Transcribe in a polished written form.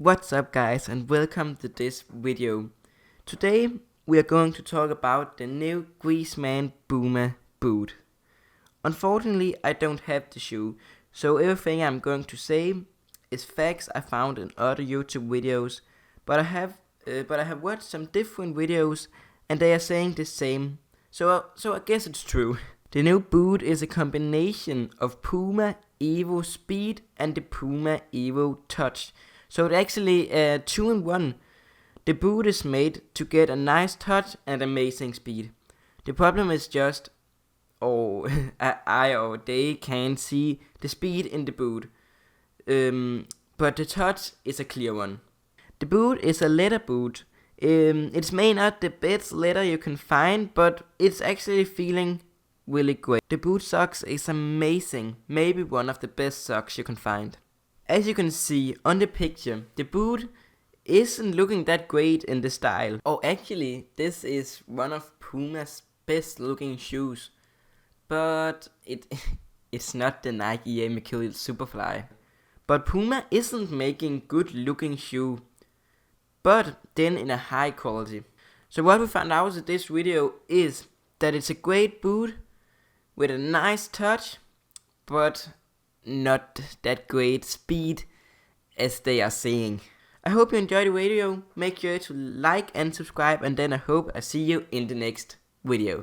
What's up guys and welcome to this video. Today we are going to talk about the new Greaseman Puma boot. Unfortunately I don't have the shoe, so everything I'm going to say is facts I found in other YouTube videos, but I have watched some different videos and they are saying the same, so I guess it's true. The new boot is a combination of Puma Evo Speed and the Puma Evo Touch. So it's actually 2 in 1. The boot is made to get a nice touch and amazing speed. The problem is just, I or they can't see the speed in the boot. But the touch is a clear one. The boot is a leather boot. It's may not the best leather you can find, but it's actually feeling really great. The boot socks is amazing, maybe one of the best socks you can find. As you can see on the picture, the boot isn't looking that great in the style. Oh, actually, this is one of Puma's best looking shoes, but it's not the Nike Air Mercurial Superfly. But Puma isn't making good looking shoe, but then in a high quality. So what we found out in this video is that it's a great boot with a nice touch, but not that great speed as they are saying. I hope you enjoyed the video. Make sure to like and subscribe, and then I hope I see you in the next video.